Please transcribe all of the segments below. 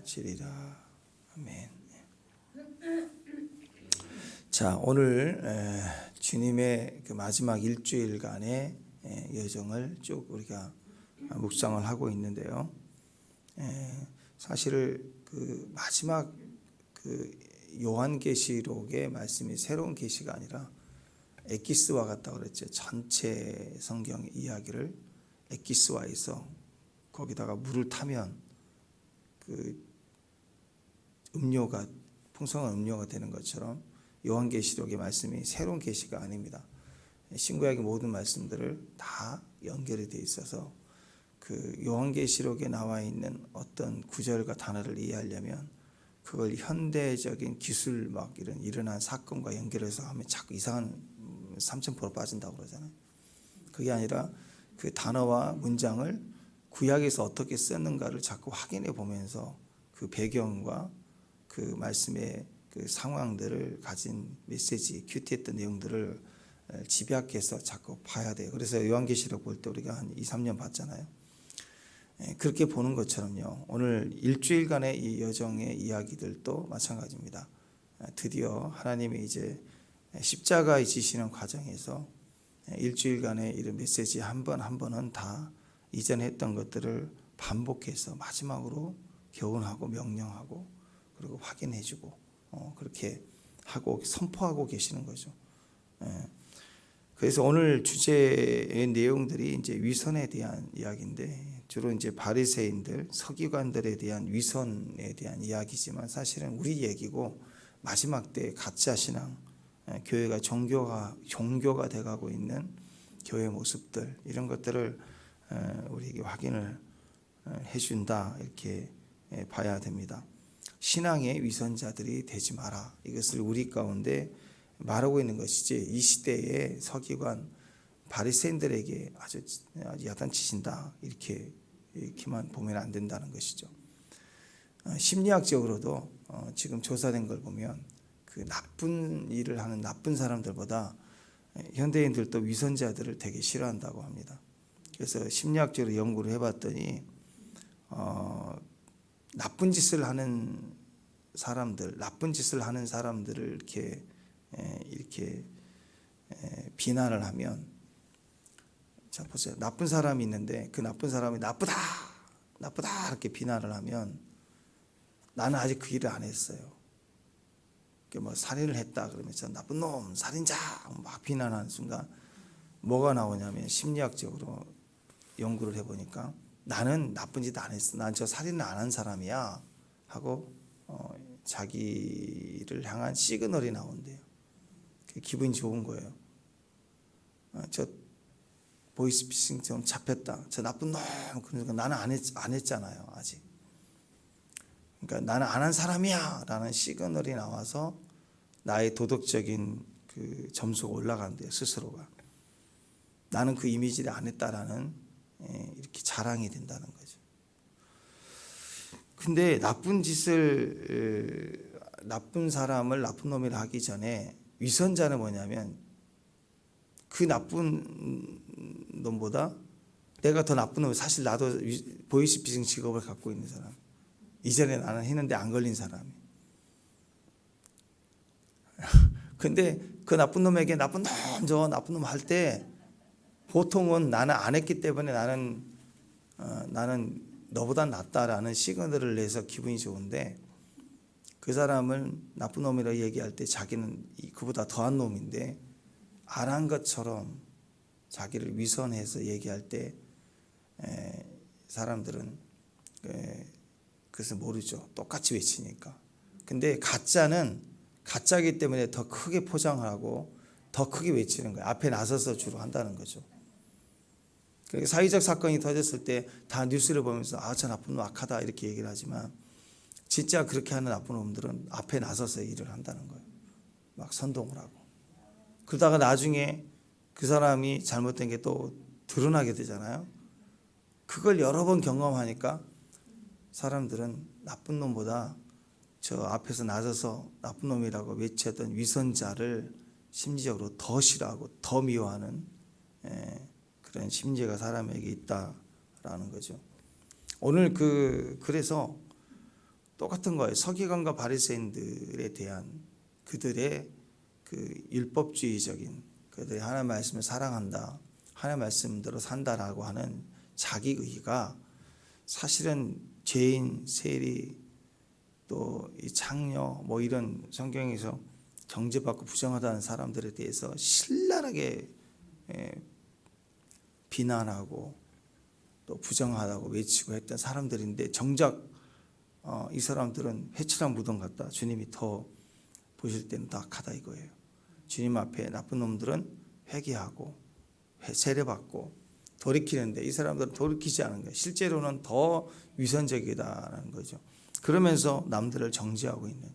주시리라. 아멘. 자, 오늘 주님의 그 마지막 일주일간의 여정을 쭉 우리가 묵상을 하고 있는데요. 사실 그 마지막 그 요한계시록의 말씀이 새로운 계시가 아니라 엑기스와 같다고 그랬죠. 전체 성경 이야기를 엑기스화해서 거기다가 물을 타면 그 음료가 풍성한 음료가 되는 것처럼 요한계시록의 말씀이 새로운 계시가 아닙니다. 신구약의 모든 말씀들을 다 연결이 되어 있어서 그 요한계시록에 나와 있는 어떤 구절과 단어를 이해하려면 그걸 현대적인 기술 막 이런 일어난 사건과 연결해서 하면 자꾸 이상한 삼천포로 빠진다고 그러잖아요. 그게 아니라 그 단어와 문장을 구약에서 어떻게 썼는가를 자꾸 확인해 보면서 그 배경과 그 말씀의 그 상황들을 가진 메시지, 큐티했던 내용들을 집약해서 자꾸 봐야 돼요. 그래서 요한계시록 볼 때 우리가 한 2, 3년 봤잖아요. 그렇게 보는 것처럼요. 오늘 일주일간의 이 여정의 이야기들도 마찬가지입니다. 드디어 하나님이 이제 십자가에 지시는 과정에서 일주일간의 이런 메시지 한 번 한 번은 다 이전에 했던 것들을 반복해서 마지막으로 교훈하고 명령하고 그리고 확인해주고 그렇게 하고 선포하고 계시는 거죠. 그래서 오늘 주제의 내용들이 이제 위선에 대한 이야기인데 주로 이제 바리새인들, 서기관들에 대한 위선에 대한 이야기지만 사실은 우리 얘기고 마지막 때 가짜 신앙, 교회가 종교가 돼가고 있는 교회 모습들 이런 것들을 우리에게 확인을 해준다 이렇게 봐야 됩니다. 신앙의 위선자들이 되지 마라. 이것을 우리 가운데 말하고 있는 것이지 이 시대의 서기관 바리새인들에게 아주 야단치신다 이렇게만 보면 안 된다는 것이죠. 심리학적으로도 지금 조사된 걸 보면 그 나쁜 일을 하는 나쁜 사람들보다 현대인들도 위선자들을 되게 싫어한다고 합니다. 그래서 심리학적으로 연구를 해봤더니 나쁜 짓을 하는 사람들을 이렇게 비난을 하면, 자 보세요. 나쁜 사람이 있는데 그 나쁜 사람이 나쁘다 이렇게 비난을 하면 나는 아직 그 일을 안 했어요. 뭐 살인을 했다 그러면서 나쁜 놈, 살인자 막 비난하는 순간 뭐가 나오냐면 심리학적으로 연구를 해보니까 나는 나쁜 짓 안 했어. 난 저 살인을 안 한 사람이야 하고 자기를 향한 시그널이 나온대요. 기분이 좋은 거예요. 저 보이스피싱 좀 잡혔다. 저 나쁜 놈. 그러니까 나는 안 했잖아요. 아직. 그러니까 나는 안 한 사람이야 라는 시그널이 나와서 나의 도덕적인 그 점수가 올라간대요. 스스로가. 나는 그 이미지를 안 했다라는 이렇게 자랑이 된다는 거죠. 근데 나쁜 사람을 나쁜 놈이라 하기 전에 위선자는 뭐냐면 그 나쁜 놈보다 내가 더 나쁜 놈, 사실 나도 보이스피싱 직업을 갖고 있는 사람, 이전에 나는 했는데 안 걸린 사람이. 근데 그 나쁜 놈에게 나쁜 놈 할 때 보통은 나는 안 했기 때문에 나는 너보다 낫다라는 시그널을 내서 기분이 좋은데 그 사람은 나쁜 놈이라고 얘기할 때 자기는 그보다 더한 놈인데 안 한 것처럼 자기를 위선해서 얘기할 때 사람들은 그것을 모르죠. 똑같이 외치니까. 근데 가짜이기 때문에 더 크게 포장을 하고 더 크게 외치는 거예요. 앞에 나서서 주로 한다는 거죠. 사회적 사건이 터졌을 때 다 뉴스를 보면서 저 나쁜 놈 악하다 이렇게 얘기를 하지만 진짜 그렇게 하는 나쁜 놈들은 앞에 나서서 일을 한다는 거예요. 막 선동을 하고. 그러다가 나중에 그 사람이 잘못된 게 또 드러나게 되잖아요. 그걸 여러 번 경험하니까 사람들은 나쁜 놈보다 저 앞에서 나서서 나쁜 놈이라고 외쳤던 위선자를 심리적으로 더 싫어하고 더 미워하는 그런 심리가 사람에게 있다라는 거죠. 오늘 그래서 똑같은 거예요. 서기관과 바리새인들에 대한 그들의 그 율법주의적인, 그들이 하나님 말씀을 사랑한다, 하나님 말씀대로 산다라고 하는 자기 의가 사실은 죄인, 세리, 또 이 창녀 뭐 이런 성경에서 정죄받고 부정하다는 사람들에 대해서 신랄하게 비난하고 또 부정하다고 외치고 했던 사람들인데, 정작 이 사람들은 회칠한 무덤 같다. 주님이 더 보실 때는 더 악하다 이거예요. 주님 앞에 나쁜 놈들은 회개하고 세례받고 돌이키는데, 이 사람들은 돌이키지 않은 거예요. 실제로는 더 위선적이다라는 거죠. 그러면서 남들을 정죄하고 있는.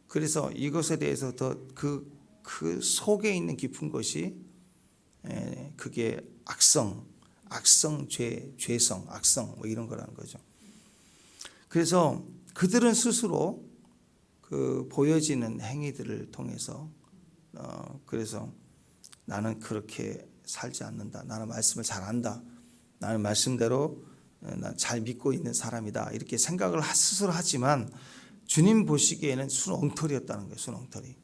그래서 이것에 대해서 더 그 속에 있는 깊은 것이 그게 악성, 죄성, 악성 뭐 이런 거라는 거죠. 그래서 그들은 스스로 그 보여지는 행위들을 통해서 그래서 나는 그렇게 살지 않는다. 나는 말씀을 잘 안다. 나는 말씀대로 잘 믿고 있는 사람이다. 이렇게 생각을 스스로 하지만 주님 보시기에는 순 엉터리였다는 거예요. 순 엉터리.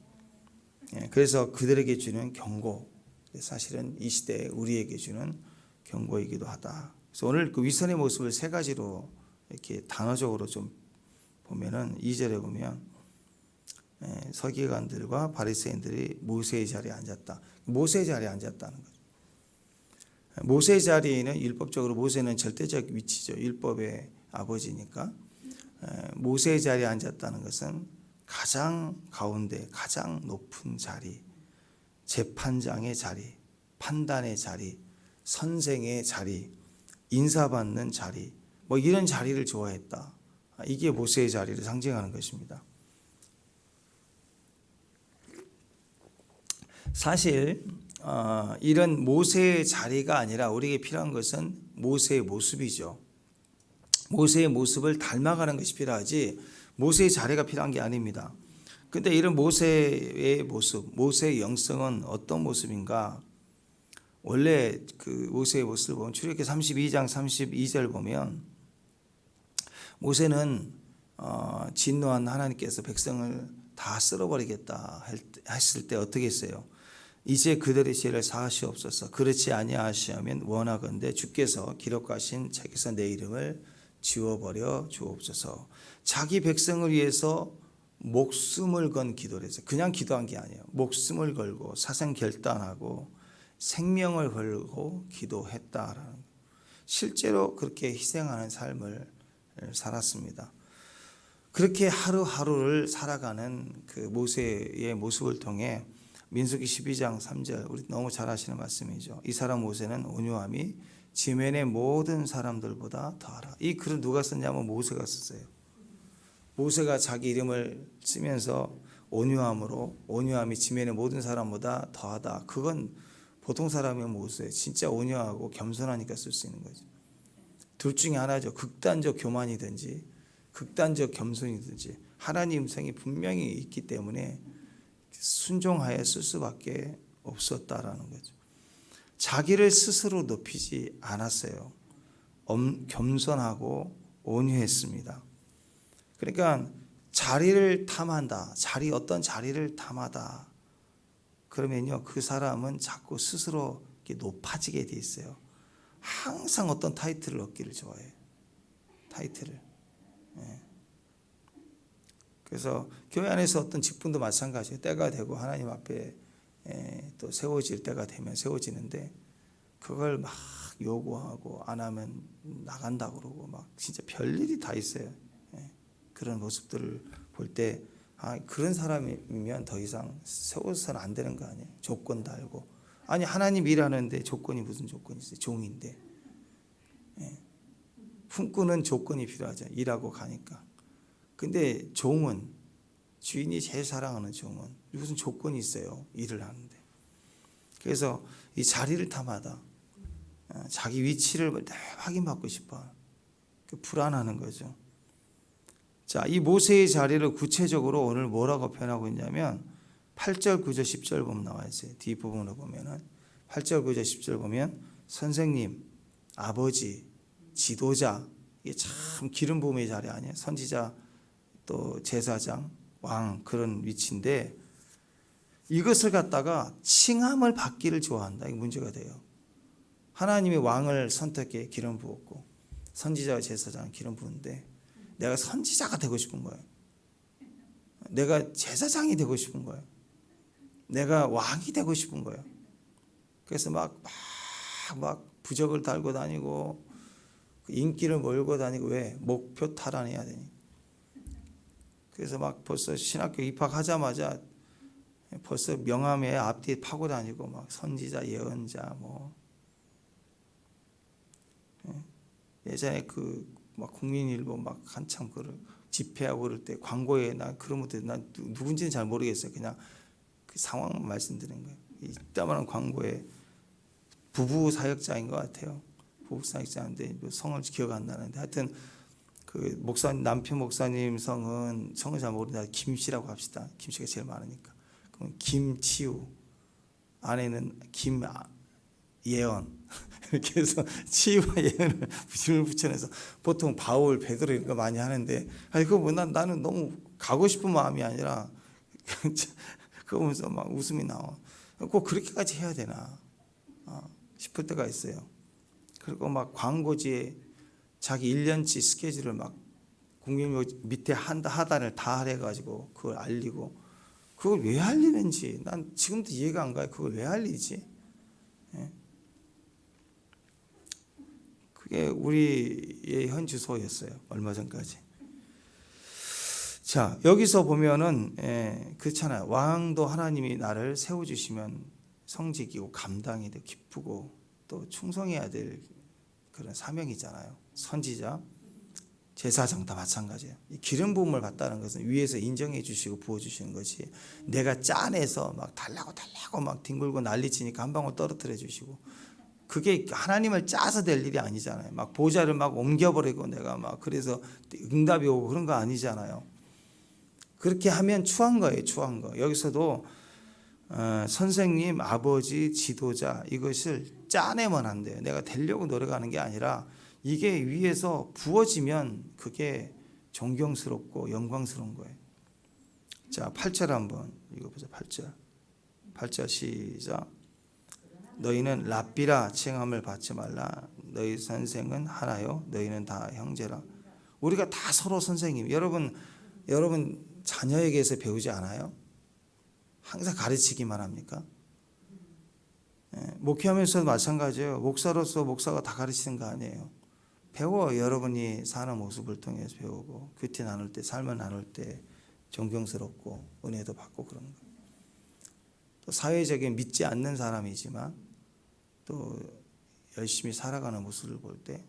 그래서 그들에게 주는 경고, 사실은 이 시대에 우리에게 주는 경고이기도 하다. 그래서 오늘 그 위선의 모습을 세 가지로 이렇게 단어적으로 좀 보면은 2절에 보면 서기관들과 바리새인들이 모세의 자리에 앉았다. 모세의 자리에 앉았다는 거죠. 모세의 자리에는 율법적으로 모세는 절대적 위치죠. 율법의 아버지니까. 모세의 자리에 앉았다는 것은 가장 가운데, 가장 높은 자리, 재판장의 자리, 판단의 자리, 선생의 자리, 인사받는 자리, 뭐 이런 자리를 좋아했다. 이게 모세의 자리를 상징하는 것입니다. 사실 이런 모세의 자리가 아니라 우리에게 필요한 것은 모세의 모습이죠. 모세의 모습을 닮아가는 것이 필요하지 모세의 자리가 필요한 게 아닙니다. 근데 이런 모세의 모습, 모세의 영성은 어떤 모습인가? 원래 그 모세의 모습을 보면 출애굽기 32장 32절 보면 모세는 진노한 하나님께서 백성을 다 쓸어버리겠다 했을 때 어떻게 했어요? 이제 그들의 죄를 사하시옵소서. 그렇지 아니하시면 원하건대 주께서 기록하신 책에서 내 이름을 지워버려 주옵소서. 자기 백성을 위해서 목숨을 건 기도를 했어요. 그냥 기도한 게 아니에요. 목숨을 걸고 사생 결단하고 생명을 걸고 기도했다라는, 실제로 그렇게 희생하는 삶을 살았습니다. 그렇게 하루하루를 살아가는 그 모세의 모습을 통해 민수기 12장 3절, 우리 너무 잘 아시는 말씀이죠. 이 사람 모세는 온유함이 지면의 모든 사람들보다 더하라. 이 글은 누가 썼냐면 모세가 썼어요. 모세가 자기 이름을 쓰면서 온유함이 지면의 모든 사람보다 더하다. 그건 보통 사람이면 모세, 진짜 온유하고 겸손하니까 쓸 수 있는 거죠. 둘 중에 하나죠. 극단적 교만이든지 극단적 겸손이든지 하나님 음성이 분명히 있기 때문에 순종하여 쓸 수밖에 없었다라는 거죠. 자기를 스스로 높이지 않았어요. 겸손하고 온유했습니다. 그러니까 자리를 탐한다. 어떤 자리를 탐하다. 그러면요, 그 사람은 자꾸 스스로 높아지게 돼 있어요. 항상 어떤 타이틀을 얻기를 좋아해요. 타이틀을. 그래서 교회 안에서 어떤 직분도 마찬가지예요. 때가 되고 하나님 앞에 또 세워질 때가 되면 세워지는데 그걸 막 요구하고 안 하면 나간다고 그러고 막 진짜 별일이 다 있어요. 그런 모습들을 볼 때 그런 사람이면 더 이상 세워서는 안 되는 거 아니에요. 조건 달고. 아니 하나님 일하는데 조건이 무슨 조건이 있어요. 종인데. 품꾼은 조건이 필요하죠. 일하고 가니까. 근데 종은, 주인이 제일 사랑하는 종은 무슨 조건이 있어요. 일을 하는데. 그래서 이 자리를 탐하다. 자기 위치를 확인받고 싶어. 불안하는 거죠. 자, 이 모세의 자리를 구체적으로 오늘 뭐라고 표현하고 있냐면 8절, 9절, 10절 보면 나와 있어요. 뒷부분으로 보면은 8절, 9절, 10절 보면 선생님, 아버지, 지도자, 이게 참 기름 부음의 자리 아니에요. 선지자 또 제사장, 왕 그런 위치인데 이것을 갖다가 칭함을 받기를 좋아한다. 이게 문제가 돼요. 하나님이 왕을 선택해 기름 부었고 선지자와 제사장은 기름 부은데 내가 선지자가 되고 싶은 거예요. 내가 제사장이 되고 싶은 거예요. 내가 왕이 되고 싶은 거예요. 그래서 막 부적을 달고 다니고 인기를 몰고 다니고 왜? 목표 탈환해야 되니. 그래서 막 벌써 신학교 입학하자마자 벌써 명함에 앞뒤에 파고 다니고 막 선지자, 예언자 뭐 예전에 막 국민일보 막 한참 집회하고 그럴 때 광고에 나 그런 것들 난 누군지는 잘 모르겠어요. 그냥 그 상황만 말씀드리는 거예요. 이따만한 광고에 부부 사역자인 것 같아요. 부부 사역자인데 성을 기억 안 나는데 하여튼 그 목사님 남편 목사님 성은 잘 모르는데 김씨라고 합시다. 김씨가 제일 많으니까. 그럼 김치우 아내는 김예언 이렇게 해서 치유와 예언을 줄을 붙여내서 보통 바울 베드로 이런 거 많이 하는데 아니 그거 뭐 나는 너무 가고 싶은 마음이 아니라 그거 보면서 막 웃음이 나와. 꼭 그렇게까지 해야 되나 싶을 때가 있어요. 그리고 막 광고지에 자기 1년치 스케줄을 막 국민 밑에 하단을 다 해가지고 그걸 알리고 그걸 왜 알리는지 난 지금도 이해가 안 가요. 그걸 왜 알리지? 예? 그게 우리의 현 주소였어요. 얼마 전까지. 자 여기서 보면은 그렇잖아요. 왕도 하나님이 나를 세워주시면 성직이고 감당이 되고 기쁘고 또 충성해야 될 그런 사명이잖아요. 선지자, 제사장 다 마찬가지예요. 이 기름 부음을 받다는 것은 위에서 인정해 주시고 부어 주시는 것이 내가 짜내서 막 달라고 막 뒹굴고 난리치니까 한 방울 떨어뜨려 주시고 그게 하나님을 짜서 될 일이 아니잖아요. 막 보좌를 막 옮겨버리고 내가 막 그래서 응답이 오고 그런 거 아니잖아요. 그렇게 하면 추한 거예요. 추한 거. 여기서도 선생님, 아버지, 지도자 이것을 짜내면 안 돼요. 내가 되려고 노력하는 게 아니라 이게 위에서 부어지면 그게 존경스럽고 영광스러운 거예요. 자, 8절 한번 읽어보자. 8절 시작. 너희는 랍비라 칭함을 받지 말라. 너희 선생은 하나요. 너희는 다 형제라. 우리가 다 서로 선생님. 여러분 자녀에게서 배우지 않아요? 항상 가르치기만 합니까? 목회하면서도 마찬가지예요. 목사로서 목사가 다 가르치는 거 아니에요. 배워. 여러분이 사는 모습을 통해서 배우고 큐티 나눌 때 삶을 나눌 때 존경스럽고 은혜도 받고 그런 거예요. 또 사회적인 믿지 않는 사람이지만 또 열심히 살아가는 모습을 볼 때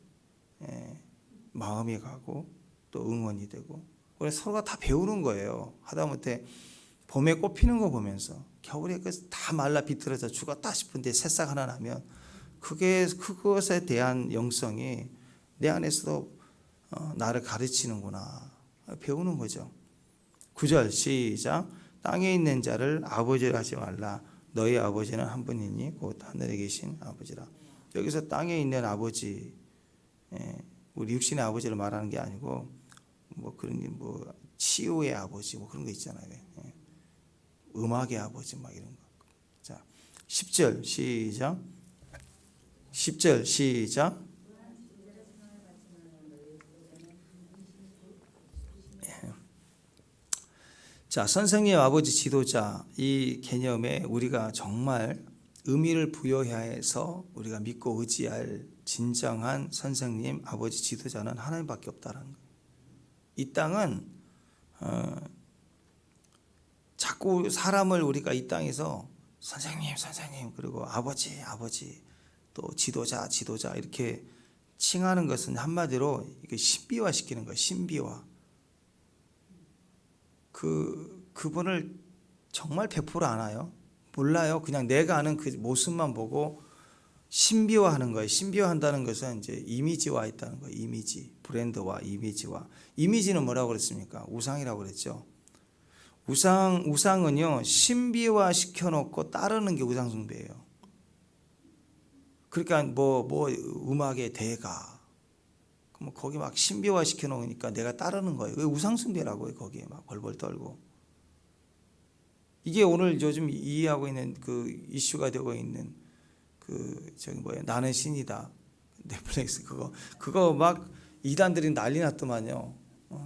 마음이 가고 또 응원이 되고 우리 서로가 다 배우는 거예요. 하다못해 봄에 꽃 피는 거 보면서 겨울에 다 말라 비틀어져 죽었다 싶은데 새싹 하나 나면 그것에 대한 영성이 내 안에서도 나를 가르치는구나 배우는 거죠. 9절 시작. 땅에 있는 자를 아버지라 하지 말라. 너희 아버지는 한 분이니 곧 하늘에 계신 아버지라. 여기서 땅에 있는 아버지 우리 육신의 아버지를 말하는 게 아니고 뭐 그런 뭐 치유의 아버지 뭐 그런 거 있잖아요. 음악의 아버지 막 이런 거. 자, 10절 시작. 10절 시작. 자, 선생님, 아버지, 지도자 이 개념에 우리가 정말 의미를 부여해야 해서 우리가 믿고 의지할 진정한 선생님, 아버지, 지도자는 하나님밖에 없다는 거예요. 이 땅은 자꾸 사람을 우리가 이 땅에서 선생님 그리고 아버지 또 지도자 이렇게 칭하는 것은 한마디로 이게 신비화 시키는 거예요. 신비화. 그분을 정말 100% 아나요? 몰라요. 그냥 내가 아는 그 모습만 보고 신비화하는 거예요. 신비화한다는 것은 이제 이미지화 있다는 거예요. 이미지, 브랜드와 이미지화. 이미지는 뭐라고 그랬습니까? 우상이라고 그랬죠. 우상은요 신비화 시켜놓고 따르는 게 우상 숭배예요. 그러니까 뭐 음악의 대가, 그럼 거기 막 신비화 시켜 놓으니까 내가 따르는 거예요. 왜 우상숭배라고요? 거기에 막 벌벌 떨고. 이게 오늘 요즘 이해하고 있는 그 이슈가 되고 있는 그 저기 뭐예요? 나는 신이다. 넷플릭스 그거 막 이단들이 난리 났더만요.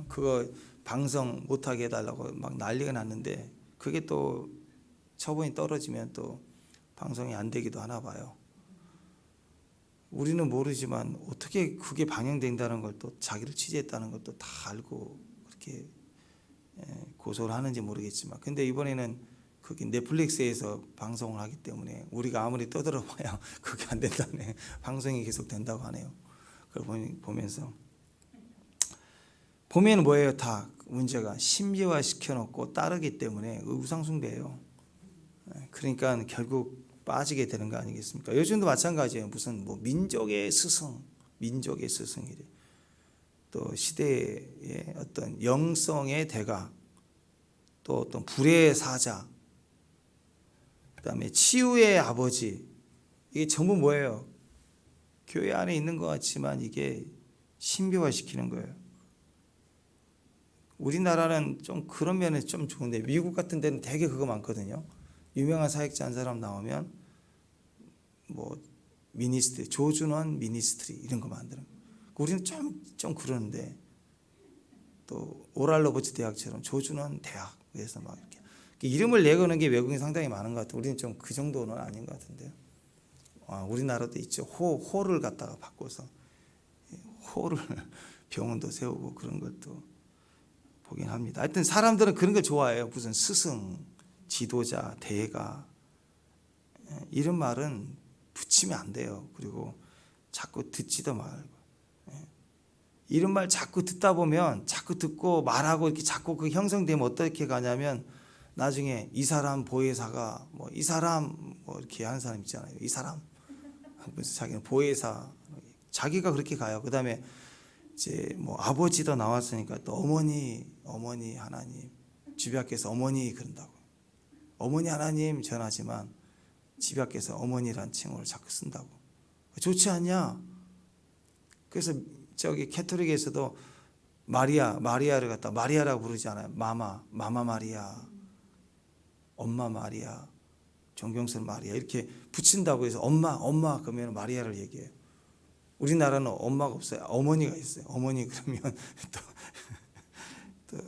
그거 방송 못하게 해달라고 막 난리가 났는데 그게 또 처분이 떨어지면 또 방송이 안 되기도 하나 봐요. 우리는 모르지만 어떻게 그게 방영된다는 걸 또 자기를 취재했다는 것도 다 알고 그렇게 고소를 하는지 모르겠지만 근데 이번에는 그게 넷플릭스에서 방송을 하기 때문에 우리가 아무리 떠들어봐야 그게 안 된다네. 방송이 계속 된다고 하네요. 그걸 보면서 보면 뭐예요? 다 문제가 신비화 시켜놓고 따르기 때문에 우상숭배예요. 그러니까 결국 빠지게 되는 거 아니겠습니까? 요즘도 마찬가지예요. 무슨 뭐 민족의 스승이래. 또 시대의 어떤 영성의 대가, 또 어떤 불의 사자, 그다음에 치유의 아버지. 이게 전부 뭐예요? 교회 안에 있는 것 같지만 이게 신비화 시키는 거예요. 우리나라는 좀 그런 면에서 좀 좋은데 미국 같은 데는 되게 그거 많거든요. 유명한 사역자 한 사람 나오면 뭐 미니스트리, 조준원 미니스트리 이런 거 만드는 거예요. 우리는 좀 그러는데 또 오랄 로버츠 대학처럼 조준원 대학에서 막 이렇게 이름을 내거는 게 외국인 상당히 많은 것 같아요. 우리는 좀 그 정도는 아닌 것 같은데요. 우리나라도 있죠. 호를 갖다가 바꿔서 호를 병원도 세우고 그런 것도 보긴 합니다. 하여튼 사람들은 그런 걸 좋아해요. 무슨 스승, 지도자, 대가 이런 말은 붙이면 안 돼요. 그리고 자꾸 듣지도 말고 이런 말 자꾸 듣다 보면 자꾸 듣고 말하고 이렇게 자꾸 그 형성되면 어떻게 가냐면 나중에 이 사람 보혜사가 뭐 이 사람 뭐 이렇게 하는 사람 있잖아요. 이 사람 그래서 자기는 보혜사 자기가 그렇게 가요. 그다음에 이제 뭐 아버지도 나왔으니까 또 어머니 하나님 집 앞에서 어머니 그런다고. 어머니 하나님 전하지만 집 앞에서 어머니란 칭호를 자꾸 쓴다고. 좋지 않냐? 그래서 저기 캐톨릭에서도 마리아를 갖다 마리아라고 부르지 않아요. 마마 마리아, 엄마 마리아, 존경스러운 마리아 이렇게 붙인다고 해서 엄마 그러면 마리아를 얘기해요. 우리나라는 엄마가 없어요. 어머니가 있어요. 어머니 그러면 또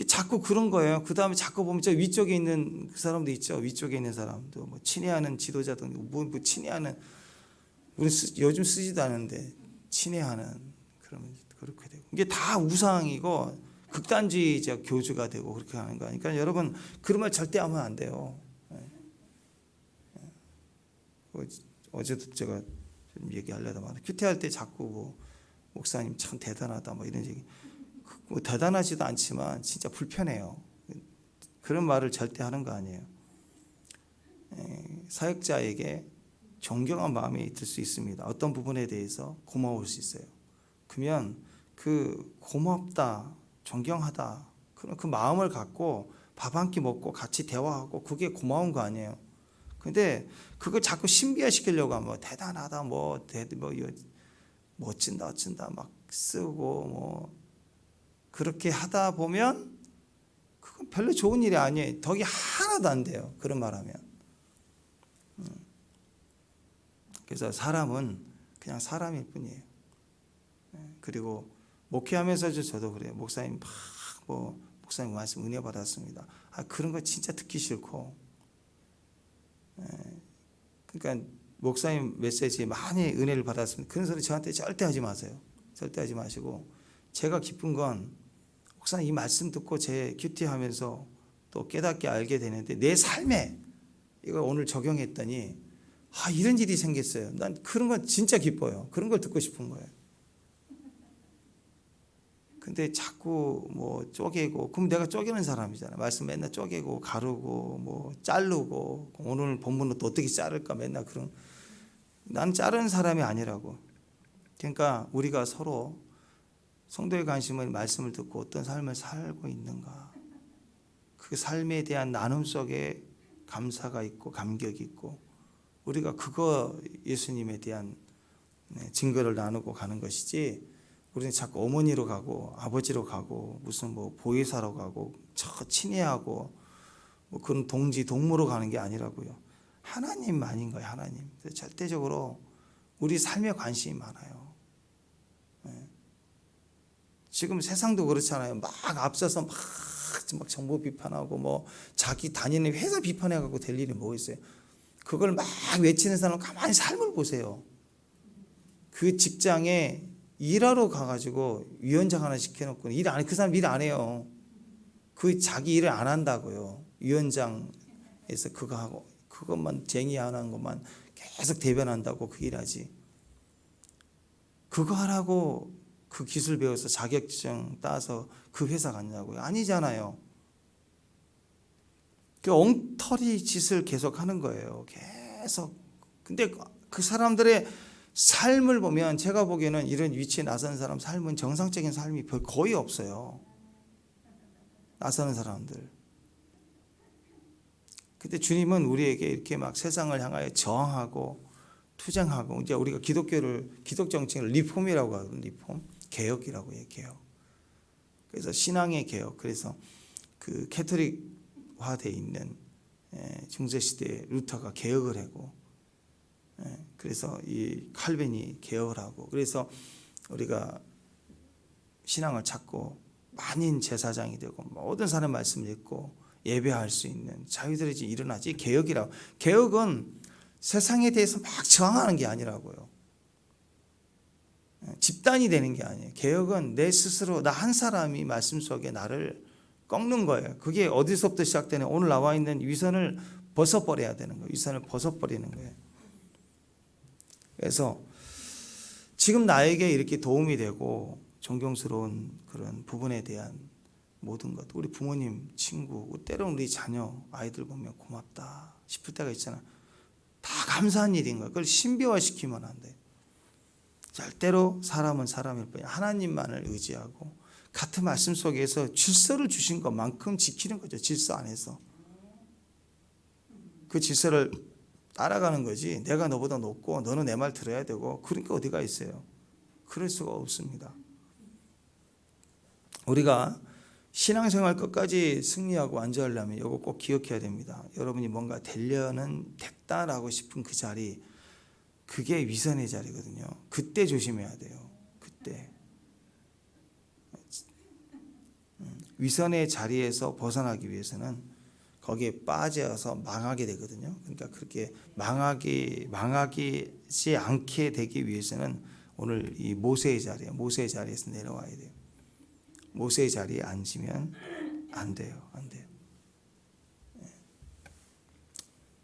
자꾸 그런 거예요. 그 다음에 자꾸 보면 저 위쪽에 있는 그 사람도 있죠. 위쪽에 있는 사람도 뭐 친애하는 지도자도 뭐 친애하는 우리 요즘 쓰지도 않은데 친애하는 그러면 그렇게 되고 이게 다 우상이고 극단주의적 교주가 되고 그렇게 하는 거니까 그러니까 여러분 그런 말 절대 하면 안 돼요. 어제도 제가 좀 얘기하려다만 큐티할 때 자꾸 뭐 목사님 참 대단하다 뭐 이런 얘기 뭐 대단하지도 않지만 진짜 불편해요. 그런 말을 절대 하는 거 아니에요. 사역자에게 존경한 마음이 있을 수 있습니다. 어떤 부분에 대해서 고마울 수 있어요. 그러면 그 고맙다, 존경하다 그런 그 마음을 갖고 밥 한 끼 먹고 같이 대화하고 그게 고마운 거 아니에요. 근데 그걸 자꾸 신비화 시키려고 하면 대단하다 뭐 멋진다 어쩐다 막 쓰고 뭐 그렇게 하다 보면 그건 별로 좋은 일이 아니에요. 덕이 하나도 안 돼요. 그런 말하면. 그래서 사람은 그냥 사람일 뿐이에요. 그리고 목회하면서 저도 그래요. 목사님 목사님 말씀 은혜 받았습니다. 그런 거 진짜 듣기 싫고. 그러니까 목사님 메시지에 많이 은혜를 받았습니다. 그런 소리 저한테 절대 하지 마세요. 절대 하지 마시고 제가 기쁜 건 목사님 이 말씀 듣고 제 큐티하면서 또 깨닫게 알게 되는데 내 삶에 이걸 오늘 적용했더니 이런 일이 생겼어요. 난 그런 건 진짜 기뻐요. 그런 걸 듣고 싶은 거예요. 근데 자꾸 뭐 쪼개고 그럼 내가 쪼개는 사람이잖아요. 말씀 맨날 쪼개고 가르고 뭐 자르고 오늘 본문은 또 어떻게 자를까 맨날 그런 난 자르는 사람이 아니라고. 그러니까 우리가 서로 성도의 관심을 말씀을 듣고 어떤 삶을 살고 있는가 그 삶에 대한 나눔 속에 감사가 있고 감격이 있고 우리가 그거 예수님에 대한 증거를 나누고 가는 것이지 우리는 자꾸 어머니로 가고 아버지로 가고 무슨 뭐 보혜사로 가고 저 친애하고 뭐 그런 동지 동무로 가는 게 아니라고요. 하나님만인 거예요. 하나님. 절대적으로 우리 삶에 관심이 많아요. 지금 세상도 그렇잖아요. 막 앞서서 막 정보 비판하고 뭐 자기 다니는 회사 비판해 갖고 될 일이 뭐 있어요. 그걸 막 외치는 사람 가만히 삶을 보세요. 그 직장에 일하러 가가지고 위원장 하나 시켜놓고 그 사람 일 안 해요. 그 자기 일을 안 한다고요. 위원장에서 그거 하고 그것만 쟁의 안 하는 것만 계속 대변한다고 그 일하지. 그거 하라고 그 기술 배워서 자격증 따서 그 회사 갔냐고요. 아니잖아요. 그 엉터리 짓을 계속 하는 거예요. 계속. 근데 그 사람들의 삶을 보면 제가 보기에는 이런 위치에 나선 사람 삶은 정상적인 삶이 거의 없어요. 나서는 사람들. 근데 주님은 우리에게 이렇게 막 세상을 향하여 저항하고 투쟁하고, 이제 우리가 기독 정치를 리폼이라고 하거든요. 리폼. 개혁이라고 해요. 개혁. 그래서 신앙의 개혁. 그래서 그 캐토릭화되어 있는 중세시대에 루터가 개혁을 하고, 그래서 이 칼빈이 개혁을 하고, 그래서 우리가 신앙을 찾고 만인 제사장이 되고 모든 사람 말씀을 읽고 예배할 수 있는 자유들이 일어나지. 개혁이라고. 개혁은 세상에 대해서 막 저항하는 게 아니라고요. 집단이 되는 게 아니에요. 개혁은 내 스스로, 나 한 사람이 말씀 속에 나를 꺾는 거예요. 그게 어디서부터 시작되냐. 오늘 나와 있는 위선을 벗어버려야 되는 거예요. 위선을 벗어버리는 거예요. 그래서 지금 나에게 이렇게 도움이 되고 존경스러운 그런 부분에 대한 모든 것, 우리 부모님, 친구, 때로는 우리 자녀, 아이들 보면 고맙다 싶을 때가 있잖아. 다 감사한 일인 거야. 그걸 신비화시키면 안 돼. 절대로 사람은 사람일 뿐이야. 하나님만을 의지하고 같은 말씀 속에서 질서를 주신 것만큼 지키는 거죠. 질서 안에서. 그 질서를 따라가는 거지. 내가 너보다 높고 너는 내 말 들어야 되고 그러니까 어디가 있어요. 그럴 수가 없습니다. 우리가 신앙생활 끝까지 승리하고 완주하려면 이거 꼭 기억해야 됩니다. 여러분이 뭔가 됐다라고 싶은 그 자리, 그게 위선의 자리거든요. 그때 조심해야 돼요. 그때. 위선의 자리에서 벗어나기 위해서는 거기에 빠져서 망하게 되거든요. 그러니까 그렇게 망하지 않게 되기 위해서는 오늘 이 모세의 자리에서 내려와야 돼요. 모세의 자리에 앉으면 안 돼요. 안 돼요.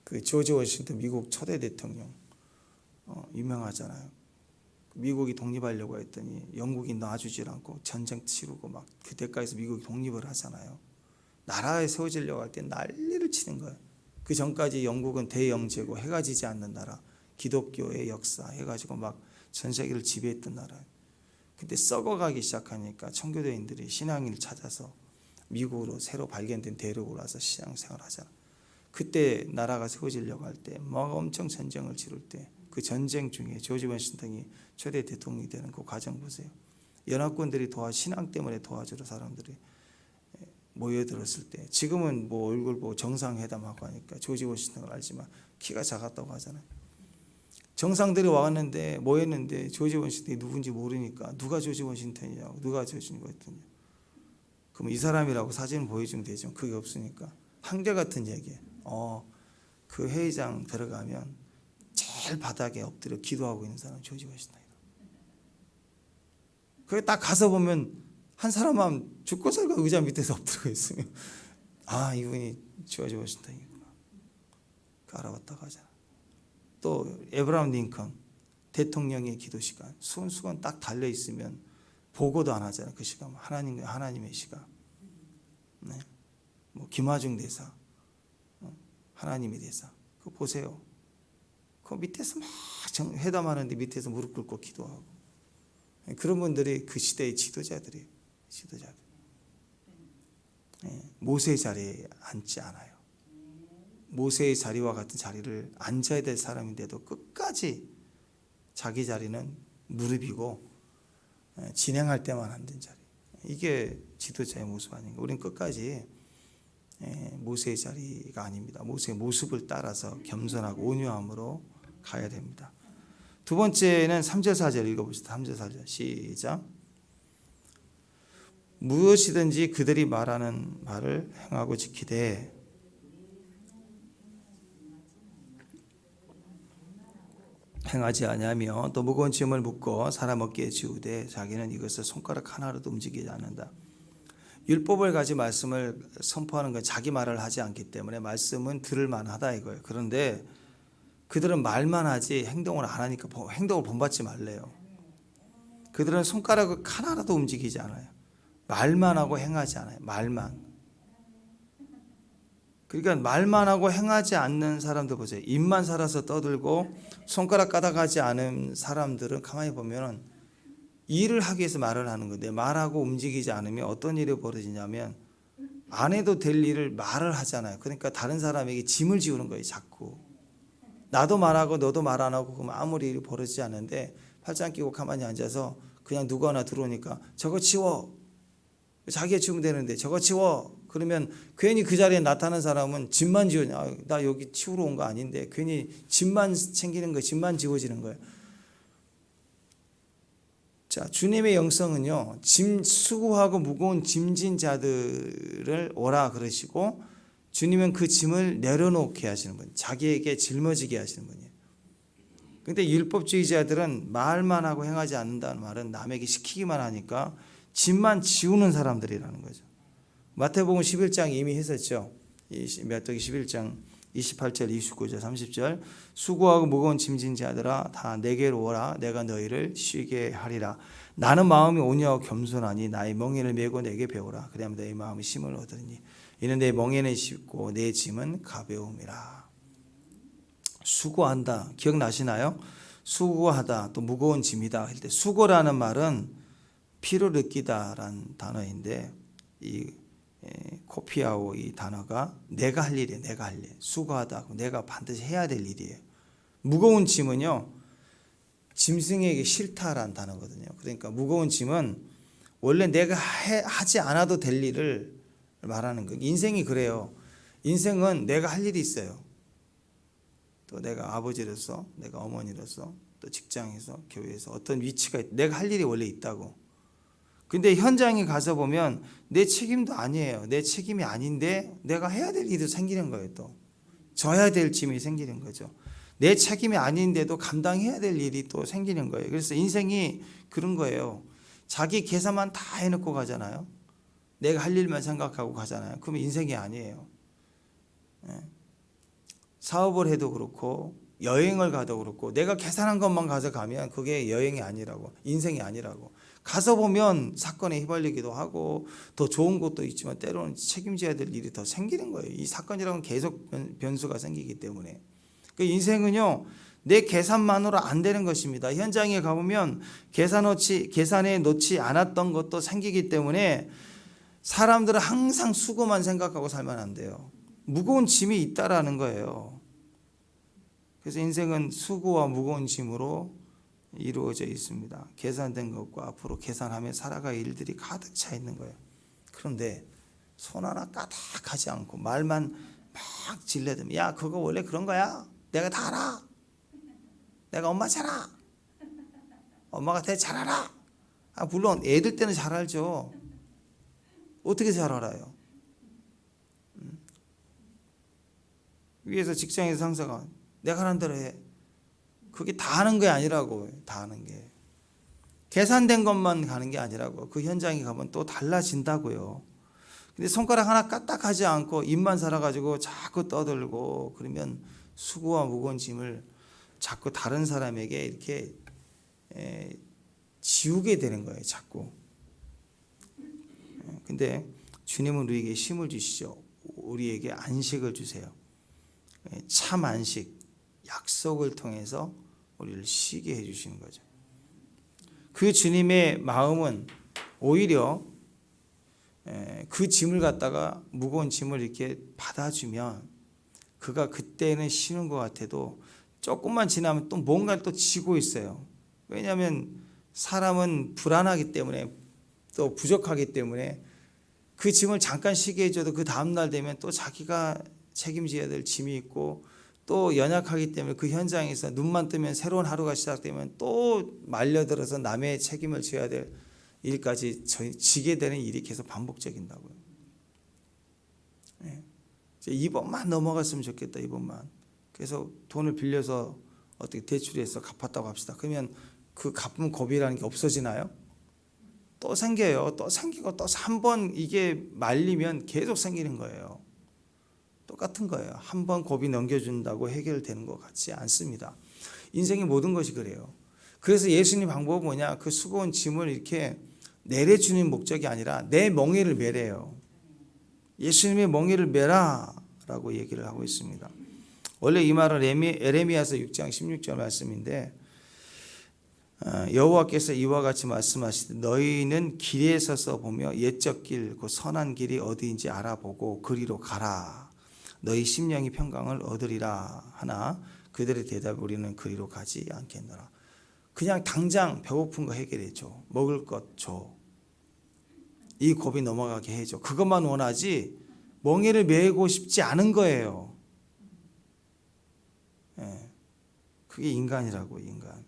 그 조지 워싱턴 미국 초대 대통령 유명하잖아요. 미국이 독립하려고 했더니 영국이 놔주질 않고 전쟁 치르고 막 그때까지 미국이 독립을 하잖아요. 나라에 세워지려고 할 때 난리를 치는 거예요. 그 전까지 영국은 대영제고 해가 지지 않는 나라, 기독교의 역사 해가지고 막 전 세계를 지배했던 나라예요. 근데 썩어가기 시작하니까 청교도인들이 신앙인을 찾아서 미국으로 새로 발견된 대륙으로 와서 신앙생활을 하잖아. 그때 나라가 세워지려고 할 때 막 엄청 전쟁을 치를 때 그 전쟁 중에 조지 워싱턴이 최대 대통령이 되는 그 과정 보세요. 연합군들이 신앙 때문에 도와주러 사람들이 모여들었을 때, 지금은 뭐 얼굴 보고 정상회담하고 하니까 조지 워싱턴을 알지만 키가 작았다고 하잖아요. 정상들이 왔는데 모였는데 조지 워싱턴이 누군지 모르니까 누가 조지 워싱턴이냐고, 누가 조지 워싱턴이냐고. 그럼 이 사람이라고 사진을 보여주면 되죠. 그게 없으니까 한결같은 얘기예요. 그 회의장 들어가면 제일 바닥에 엎드려 기도하고 있는 사람은 조지 워싱턴이다. 그게 딱 가서 보면 한 사람만 죽고 살고 의자 밑에서 엎드려 있으면 이분이 조지 워싱턴이구나. 알아봤다고 하잖아. 또 에브라함 링컨 대통령의 기도 시간, 수건 딱 달려 있으면 보고도 안 하잖아. 그 시간 하나님의 시간. 네. 뭐 김하중 대사, 하나님의 대사, 그거 보세요. 그 밑에서 막 회담하는데 밑에서 무릎 꿇고 기도하고, 그런 분들이 그 시대의 지도자들이에요. 지도자들. 모세의 자리에 앉지 않아요. 모세의 자리와 같은 자리를 앉아야 될 사람인데도 끝까지 자기 자리는 무릎이고 진행할 때만 앉은 자리. 이게 지도자의 모습 아닌가. 우린 끝까지 모세의 자리가 아닙니다. 모세의 모습을 따라서 겸손하고 온유함으로 가야 됩니다. 두 번째는 3절 4절 읽어봅시다. 3절 4절 시작. 무엇이든지 그들이 말하는 말을 행하고 지키되 행하지 아니하며 또 무거운 짐을 묻고 사람 어깨에 지우되 자기는 이것을 손가락 하나로도 움직이지 않는다. 율법을 가지고 말씀을 선포하는 건 자기 말을 하지 않기 때문에 말씀은 들을 만하다 이거예요. 그런데 그들은 말만 하지 행동을 안 하니까 행동을 본받지 말래요. 그들은 손가락을 하나라도 움직이지 않아요. 말만 하고 행하지 않아요. 말만. 그러니까 말만 하고 행하지 않는 사람들 보세요. 입만 살아서 떠들고 손가락 까닥하지 않은 사람들은 가만히 보면 일을 하기 위해서 말을 하는 건데 말하고 움직이지 않으면 어떤 일이 벌어지냐면 안 해도 될 일을 말을 하잖아요. 그러니까 다른 사람에게 짐을 지우는 거예요. 자꾸. 나도 말하고 너도 말 안 하고 그러면 아무리 일이 벌어지지 않는데 팔짱 끼고 가만히 앉아서 그냥 누구 하나 들어오니까 저거 치워. 자기가 치우면 되는데 저거 치워. 그러면 괜히 그 자리에 나타나는 사람은 짐만 지우냐. 나 여기 치우러 온 거 아닌데 괜히 짐만 챙기는 거예요. 짐만 지워지는 거예요. 자, 주님의 영성은요. 짐 수고하고 무거운 짐진 자들을 오라 그러시고 주님은 그 짐을 내려놓게 하시는 분. 자기에게 짊어지게 하시는 분이에요. 그런데 율법주의자들은 말만 하고 행하지 않는다는 말은 남에게 시키기만 하니까 짐만 지우는 사람들이라는 거죠. 마태복음 11장 이미 했었죠. 마태복음 11장 28절, 29절, 30절 수고하고 무거운 짐진 자들아 다 내게로 오라 내가 너희를 쉬게 하리라. 나는 마음이 온유하고 겸손하니 나의 멍에를 메고 내게 배우라. 그래야만 너희 마음이 쉼을 얻으리니 이는 내 멍에는 쉽고 내 짐은 가벼움이라. 수고한다. 기억나시나요? 수고하다 또 무거운 짐이다 할 때 수고라는 말은 피로 느끼다라는 단어인데 이 코피아오 이 단어가 내가 할 일이에요. 내가 할 일. 수고하다. 내가 반드시 해야 될 일이에요. 무거운 짐은요. 짐승에게 싫다라는 단어거든요. 그러니까 무거운 짐은 원래 내가 하지 않아도 될 일을 말하는 거예요. 인생이 그래요. 인생은 내가 할 일이 있어요. 또 내가 아버지로서, 내가 어머니로서, 또 직장에서, 교회에서 어떤 위치가 내가 할 일이 원래 있다고. 근데 현장에 가서 보면 내 책임도 아니에요. 내 책임이 아닌데 내가 해야 될 일이 생기는 거예요. 또 져야 될 짐이 생기는 거죠. 내 책임이 아닌데도 감당해야 될 일이 또 생기는 거예요. 그래서 인생이 그런 거예요. 자기 계산만 다 해놓고 가잖아요. 내가 할 일만 생각하고 가잖아요. 그러면 인생이 아니에요. 사업을 해도 그렇고 여행을 가도 그렇고 내가 계산한 것만 가져가면 그게 여행이 아니라고, 인생이 아니라고. 가서 보면 사건에 휘말리기도 하고 더 좋은 것도 있지만 때로는 책임져야 될 일이 더 생기는 거예요. 이 사건이라는 계속 변수가 생기기 때문에. 그 인생은요. 내 계산만으로 안 되는 것입니다. 현장에 가보면 계산에 놓지 않았던 것도 생기기 때문에 사람들은 항상 수고만 생각하고 살면 안 돼요. 무거운 짐이 있다라는 거예요. 그래서 인생은 수고와 무거운 짐으로 이루어져 있습니다. 계산된 것과 앞으로 계산하며 살아갈 일들이 가득 차 있는 거예요. 그런데 손 하나 까닥하지 않고 말만 막 질러대면 야 그거 원래 그런 거야. 내가 다 알아. 내가 엄마 잘 알아. 엄마가 되게 잘 알아. 물론 애들 때는 잘 알죠. 어떻게 잘 알아요? 위에서 직장에서 상사가 내가 하는 대로 해. 그게 다 하는 게 아니라고. 다 하는 게. 계산된 것만 가는 게 아니라고. 그 현장에 가면 또 달라진다고요. 근데 손가락 하나 까딱하지 않고 입만 살아가지고 자꾸 떠들고 그러면 수고와 무거운 짐을 자꾸 다른 사람에게 이렇게 지우게 되는 거예요. 자꾸. 근데 주님은 우리에게 힘을 주시죠. 우리에게 안식을 주세요. 참 안식, 약속을 통해서 우리를 쉬게 해주시는 거죠. 그 주님의 마음은 오히려 그 짐을 갖다가 무거운 짐을 이렇게 받아주면 그가 그때는 쉬는 것 같아도 조금만 지나면 또 뭔가를 또 지고 있어요. 왜냐하면 사람은 불안하기 때문에 또 부족하기 때문에 그 짐을 잠깐 쉬게 해줘도 그 다음날 되면 또 자기가 책임져야 될 짐이 있고 또 연약하기 때문에 그 현장에서 눈만 뜨면 새로운 하루가 시작되면 또 말려들어서 남의 책임을 져야 될 일까지 지게 되는 일이 계속 반복적인다고요. 네. 이번만 넘어갔으면 좋겠다. 이번만. 그래서 돈을 빌려서 어떻게 대출해서 갚았다고 합시다. 그러면 그 갚은 고비라는 게 없어지나요? 또 생겨요. 또 생기고 또 한 번 이게 말리면 계속 생기는 거예요. 똑같은 거예요. 한 번 고비 넘겨준다고 해결되는 것 같지 않습니다. 인생의 모든 것이 그래요. 그래서 예수님 방법은 뭐냐? 그 수고한 짐을 이렇게 내려주는 목적이 아니라 내 멍에를 메래요. 예수님의 멍에를 메라 라고 얘기를 하고 있습니다. 원래 이 말은 에레미야서 6장 16절 말씀인데 여호와께서 이와 같이 말씀하시되 너희는 길에 서서 보며 옛적 길 그 선한 길이 어디인지 알아보고 그리로 가라. 너희 심령이 평강을 얻으리라 하나 그들의 대답 우리는 그리로 가지 않겠노라. 그냥 당장 배고픈 거 해결해 줘. 먹을 것 줘. 이 고비 넘어가게 해줘. 그것만 원하지 멍에를 메고 싶지 않은 거예요. 예. 그게 인간이라고 인간.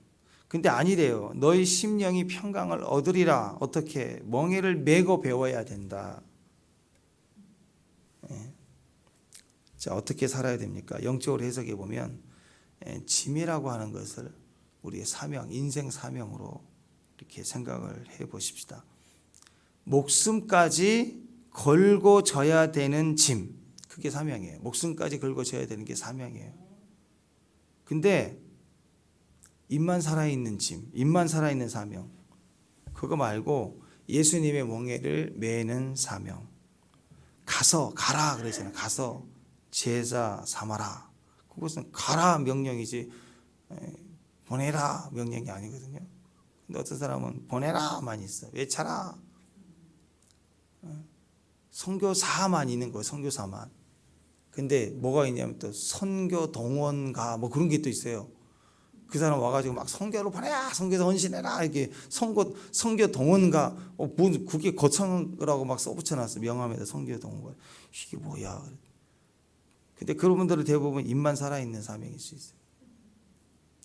근데 아니래요. 너희 심령이 평강을 얻으리라. 어떻게? 멍에를 메고 배워야 된다. 예. 자, 어떻게 살아야 됩니까? 영적으로 해석해 보면 짐이라고 하는 것을 우리의 사명, 인생 사명으로 이렇게 생각을 해 보십시다. 목숨까지 걸고 져야 되는 짐, 그게 사명이에요. 목숨까지 걸고 져야 되는 게 사명이에요. 근데 입만 살아있는 짐, 입만 살아있는 사명, 그거 말고 예수님의 멍에를 메는 사명. 가라 그러잖아요. 가서 제자 삼아라. 그것은 가라 명령이지 보내라 명령이 아니거든요. 근데 어떤 사람은 보내라만 있어. 외쳐라. 선교사만 있는 거예요. 선교사만. 근데 뭐가 있냐면 또 선교 동원가 뭐 그런 게 또 있어요. 그 사람 와가지고 막 선교로 보내라, 선교사 헌신해라 이렇게 선교 동원가 그게 거창하라고 막 써붙여놨어. 명함에다 선교 동원가. 이게 뭐야? 근데 그런 분들은 대부분 입만 살아있는 사명일 수 있어요.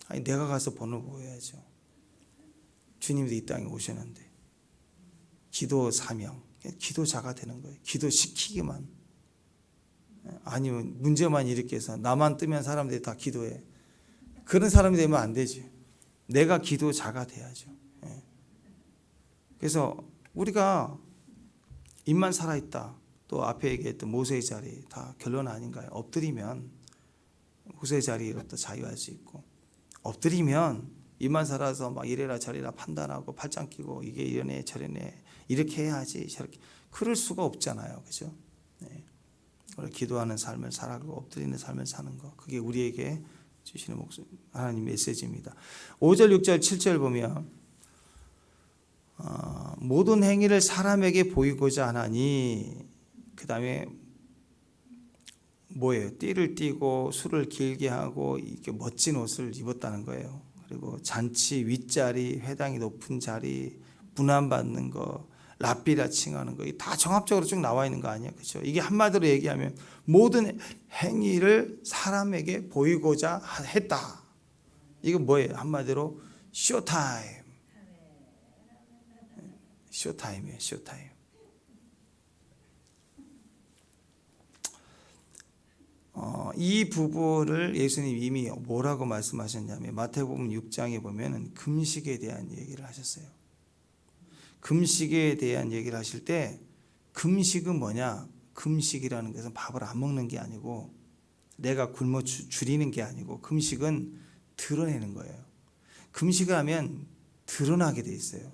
아니 내가 가서 번호 보여야죠. 주님도 이 땅에 오셨는데 기도 사명, 기도자가 되는 거예요. 기도시키기만. 아니면 문제만 일으켜서 나만 뜨면 사람들이 다 기도해. 그런 사람이 되면 안 되지. 내가 기도자가 돼야죠. 그래서 우리가 입만 살아있다. 또 앞에 얘기했던 모세의 자리 다 결론 아닌가요? 엎드리면 모세의 자리로부터 자유할 수 있고 엎드리면 입만 살아서 막 이래라 저래라 판단하고 팔짱 끼고 이게 이러네 저러네 이렇게 해야지 저렇게 그럴 수가 없잖아요. 그죠? 네. 기도하는 삶을 살아가고 엎드리는 삶을 사는 거 그게 우리에게 주시는 목소리 하나님 메시지입니다. 5절 6절 7절 보면 모든 행위를 사람에게 보이고자 하나니 그 다음에 뭐예요? 띠를 띠고 술을 길게 하고 이렇게 멋진 옷을 입었다는 거예요. 그리고 잔치 윗자리 회당이 높은 자리 분함받는 거 랍비라 칭하는 거 다 종합적으로 쭉 나와 있는 거 아니에요? 그렇죠? 이게 한마디로 얘기하면 모든 행위를 사람에게 보이고자 했다. 이거 뭐예요? 한마디로 쇼타임. 쇼타임이에요. 쇼타임. 이 부분을 예수님 이미 뭐라고 말씀하셨냐면 마태복음 6장에 보면 금식에 대한 얘기를 하셨어요. 금식에 대한 얘기를 하실 때 금식은 뭐냐? 금식이라는 것은 밥을 안 먹는 게 아니고 내가 굶어 줄이는 게 아니고 금식은 드러내는 거예요. 금식을 하면 드러나게 돼 있어요.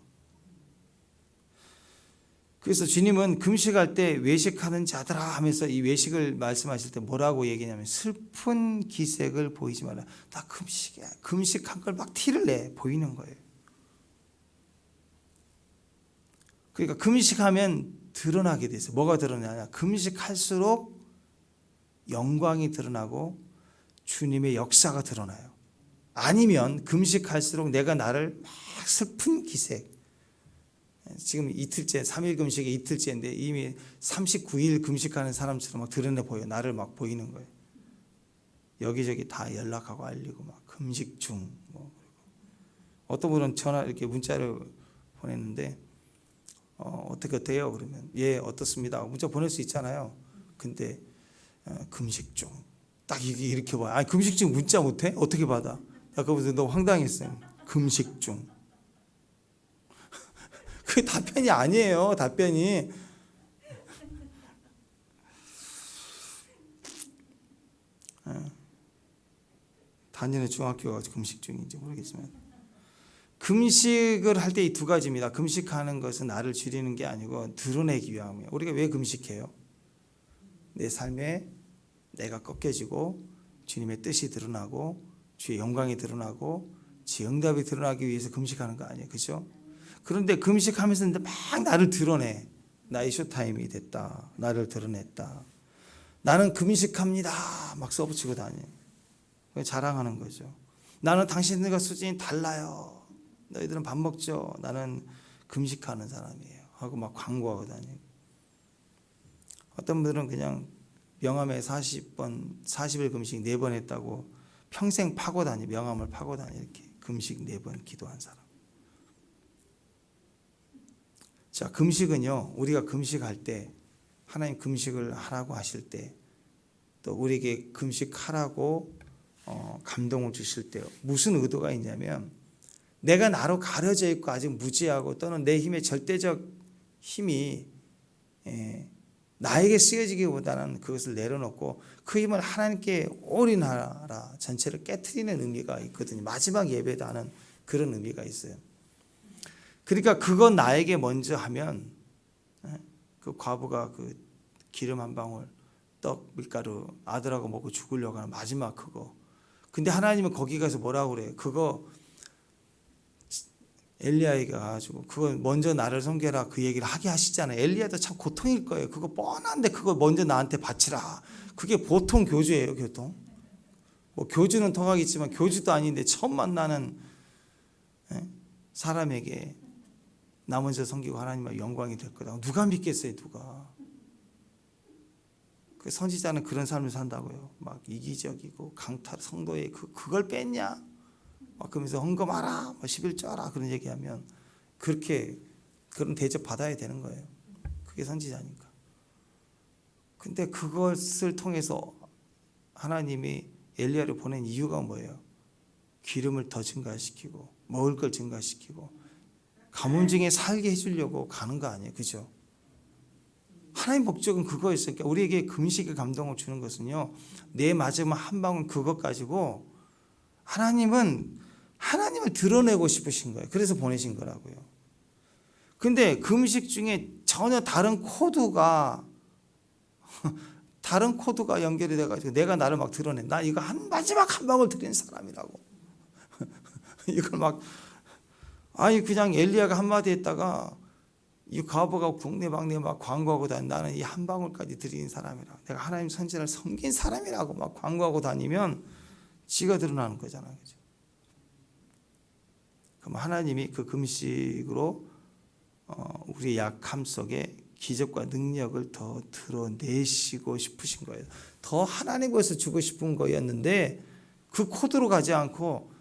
그래서 주님은 금식할 때 외식하는 자들아 하면서 이 외식을 말씀하실 때 뭐라고 얘기냐면 슬픈 기색을 보이지 말라. 다 금식이야. 금식한 걸 막 티를 내 보이는 거예요. 그러니까 금식하면 드러나게 돼서 뭐가 드러나냐? 금식할수록 영광이 드러나고 주님의 역사가 드러나요. 아니면 금식할수록 내가 나를 막 슬픈 기색, 지금 이틀째 3일 금식이 이틀째인데 이미 39일 금식하는 사람처럼 막 드러내 보여. 나를 막 보이는 거예요. 여기저기 다 연락하고 알리고 막 금식 중. 뭐 어떤 분은 전화 이렇게 문자를 보냈는데 어떻게 어때요? 그러면 예 어떻습니다. 문자 보낼 수 있잖아요. 근데 금식 중. 딱 이렇게 봐. 아니 금식 중 문자 못해? 어떻게 받아? 아까부터 너무 황당했어요. 금식 중. 그게 답변이 아니에요. 답변이. 다니는 중학교가 금식 중인지 모르겠지만 금식을 할 때 이 두 가지입니다. 금식하는 것은 나를 줄이는 게 아니고 드러내기 위함이에요. 우리가 왜 금식해요? 내 삶에 내가 꺾여지고 주님의 뜻이 드러나고 주의 영광이 드러나고 주의 응답이 드러나기 위해서 금식하는 거 아니에요. 그렇죠? 그런데 금식하면서 막 나를 드러내. 나의 쇼타임이 됐다. 나를 드러냈다. 나는 금식합니다. 막 써붙이고 다녀요. 자랑하는 거죠. 나는 당신들과 수준이 달라요. 너희들은 밥 먹죠. 나는 금식하는 사람이에요. 하고 막 광고하고 다니고. 어떤 분들은 그냥 명함에 40일 금식 4번 했다고 평생 파고 다니, 명함을 파고 다니 이렇게 금식 4번 기도한 사람. 자, 금식은요. 우리가 금식할 때 하나님 금식을 하라고 하실 때 또 우리에게 금식하라고 감동을 주실 때 무슨 의도가 있냐면 내가 나로 가려져 있고 아직 무지하고 또는 내 힘의 절대적 힘이 나에게 쓰여지기보다는 그것을 내려놓고 그 힘을 하나님께 올인하라. 전체를 깨트리는 의미가 있거든요. 마지막 예배도 하는 그런 의미가 있어요. 그러니까 그건 나에게 먼저 하면 그 과부가 그 기름 한 방울 떡 밀가루 아들하고 먹고 죽으려고 하는 마지막 그거. 근데 하나님은 거기 가서 뭐라고 그래요? 그거 엘리야에게 가가지고 그거 먼저 나를 섬겨라 그 얘기를 하게 하시잖아요. 엘리야도 참 고통일 거예요. 그거 뻔한데 그거 먼저 나한테 바치라. 그게 보통 교주예요. 교통. 뭐 교주는 통하겠지만 교주도 아닌데 처음 만나는 사람에게 나 먼저 섬기고 하나님의 영광이 될 거다. 누가 믿겠어요? 누가. 그 선지자는 그런 삶을 산다고요. 막 이기적이고 강탈 성도에 그걸 뺐냐? 막 그러면서 헌금하라, 뭐 11조 하라 그런 얘기하면 그렇게 그런 대접 받아야 되는 거예요. 그게 선지자니까. 근데 그것을 통해서 하나님이 엘리야를 보낸 이유가 뭐예요? 기름을 더 증가시키고 먹을 걸 증가시키고 가뭄 중에 살게 해주려고 가는 거 아니에요, 그죠? 하나님 목적은 그거였어요. 그러니까 우리에게 금식의 감동을 주는 것은요, 내 마지막 한 방울 그것 가지고 하나님을 드러내고 싶으신 거예요. 그래서 보내신 거라고요. 근데 금식 중에 전혀 다른 코드가 연결이 돼가지고 내가 나를 막 드러내. 나 이거 마지막 한 방울 드리는 사람이라고. 이걸 막 그냥 엘리야가 한마디 했다가 이 과부가 동네방네 막 광고하고 다니 나는 이 한 방울까지 드리는 사람이라. 내가 하나님 선지자를 섬긴 사람이라고 막 광고하고 다니면 지가 드러나는 거잖아요. 그죠? 그럼 하나님이 그 금식으로 우리의 약함 속에 기적과 능력을 더 드러내시고 싶으신 거예요. 더 하나님께서 주고 싶은 거였는데 그 코드로 가지 않고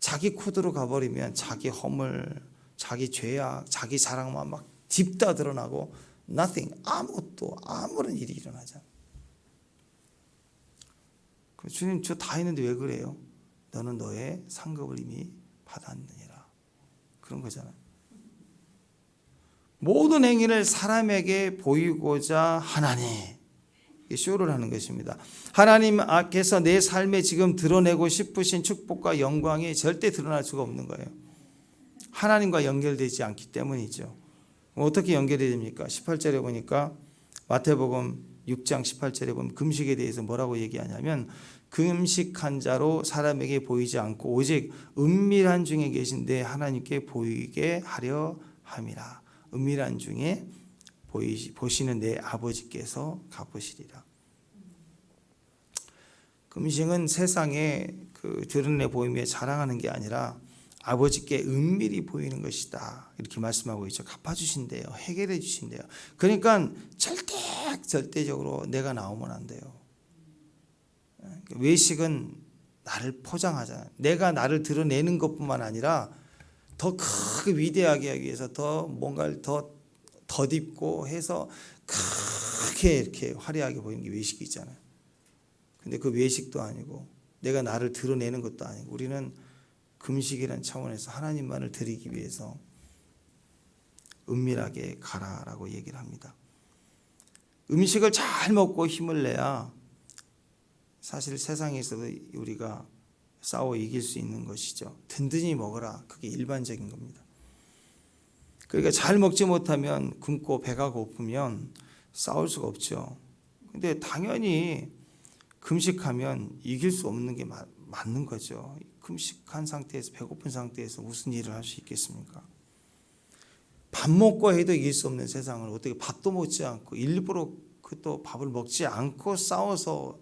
자기 코드로 가버리면 자기 허물, 자기 죄악, 자기 자랑만 막 딥다 드러나고 nothing, 아무것도 아무런 일이 일어나잖아요. 주님 저 다 했는데 왜 그래요? 너는 너의 상급을 이미 받았느니라. 그런 거잖아요. 모든 행위를 사람에게 보이고자 하나니 쇼를 하는 것입니다. 하나님께서 내 삶에 지금 드러내고 싶으신 축복과 영광이 절대 드러날 수가 없는 거예요. 하나님과 연결되지 않기 때문이죠. 어떻게 연결이 됩니까? 18절에 보니까 마태복음 6장 18절에 보면 금식에 대해서 뭐라고 얘기하냐면 금식한 자로 사람에게 보이지 않고 오직 은밀한 중에 계신데 하나님께 보이게 하려 함이라. 은밀한 중에 보시는 내 아버지께서 갚으시리라. 금식은 세상에 그 드러내 보이며 자랑하는 게 아니라 아버지께 은밀히 보이는 것이다. 이렇게 말씀하고 있죠. 갚아주신대요. 해결해 주신대요. 그러니까 절대적으로 내가 나오면 안 돼요. 외식은 나를 포장하잖아요. 내가 나를 드러내는 것뿐만 아니라 더 크게 위대하게 하기 위해서 더 뭔가를 더 덧입고 해서 크게 이렇게 화려하게 보이는 게 외식이 있잖아요. 근데 그 외식도 아니고 내가 나를 드러내는 것도 아니고 우리는 금식이라는 차원에서 하나님만을 드리기 위해서 은밀하게 가라라고 얘기를 합니다. 음식을 잘 먹고 힘을 내야 사실 세상에서도 우리가 싸워 이길 수 있는 것이죠. 든든히 먹어라. 그게 일반적인 겁니다. 그러니까 잘 먹지 못하면 굶고 배가 고프면 싸울 수가 없죠. 근데 당연히 금식하면 이길 수 없는 게 맞는 거죠. 금식한 상태에서 배고픈 상태에서 무슨 일을 할 수 있겠습니까? 밥 먹고 해도 이길 수 없는 세상을 어떻게 밥도 먹지 않고 일부러 또 밥을 먹지 않고 싸워서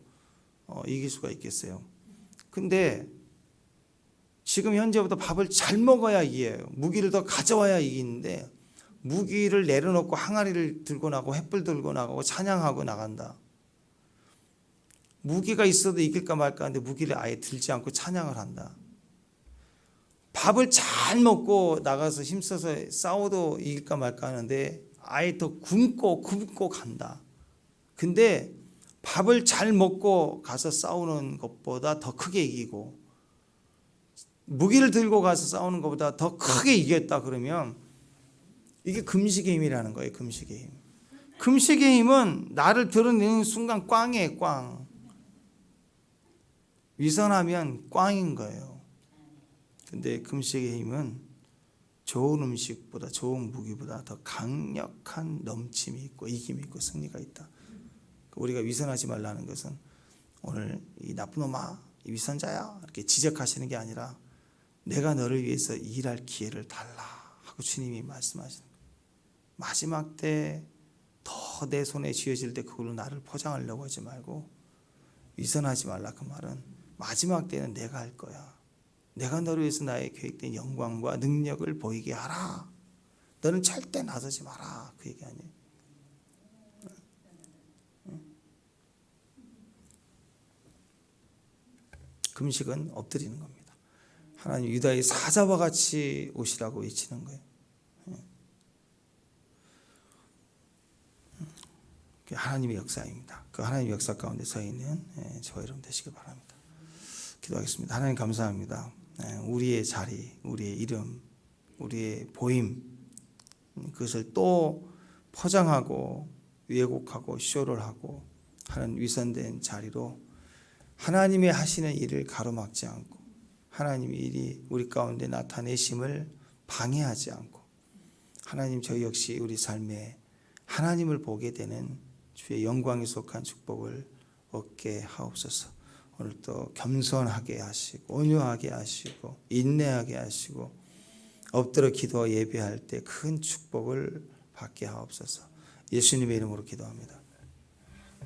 이길 수가 있겠어요. 근데 지금 현재부터 밥을 잘 먹어야 이겨요. 무기를 더 가져와야 이기는데 무기를 내려놓고 항아리를 들고 나가고 횃불 들고 나가고 찬양하고 나간다. 무기가 있어도 이길까 말까 하는데 무기를 아예 들지 않고 찬양을 한다. 밥을 잘 먹고 나가서 힘써서 싸워도 이길까 말까 하는데 아예 더 굶고 간다. 근데 밥을 잘 먹고 가서 싸우는 것보다 더 크게 이기고 무기를 들고 가서 싸우는 것보다 더 크게 이겼다 그러면 이게 금식의 힘이라는 거예요. 금식의 힘. 금식의 힘은 나를 드러내는 순간 꽝이에요. 꽝. 위선하면 꽝인 거예요. 근데 금식의 힘은 좋은 음식보다 좋은 무기보다 더 강력한 넘침이 있고 이김이 있고 승리가 있다. 우리가 위선하지 말라는 것은 오늘 이 나쁜 놈아, 이 위선자야 이렇게 지적하시는 게 아니라 내가 너를 위해서 일할 기회를 달라 하고 주님이 말씀하시는 거예요. 마지막 때 더 내 손에 쥐어질 때 그걸로 나를 포장하려고 하지 말고 위선하지 말라. 그 말은 마지막 때는 내가 할 거야. 내가 너를 위해서 나의 계획된 영광과 능력을 보이게 하라. 너는 절대 나서지 마라. 그 얘기 아니에요. 금식은 엎드리는 겁니다. 하나님 유다의 사자와 같이 오시라고 외치는 거예요. 하나님의 역사입니다. 그 하나님의 역사 가운데 서 있는 저와 여러분 되시길 바랍니다. 기도하겠습니다. 하나님 감사합니다. 우리의 자리, 우리의 이름, 우리의 보임 그것을 또 포장하고 왜곡하고 쇼를 하고 하는 위선된 자리로 하나님의 하시는 일을 가로막지 않고 하나님의 일이 우리 가운데 나타내심을 방해하지 않고 하나님 저희 역시 우리 삶에 하나님을 보게 되는 주의 영광에 속한 축복을 얻게 하옵소서. 오늘도 겸손하게 하시고 온유하게 하시고 인내하게 하시고 엎드려 기도 예배할 때 큰 축복을 받게 하옵소서. 예수님의 이름으로 기도합니다.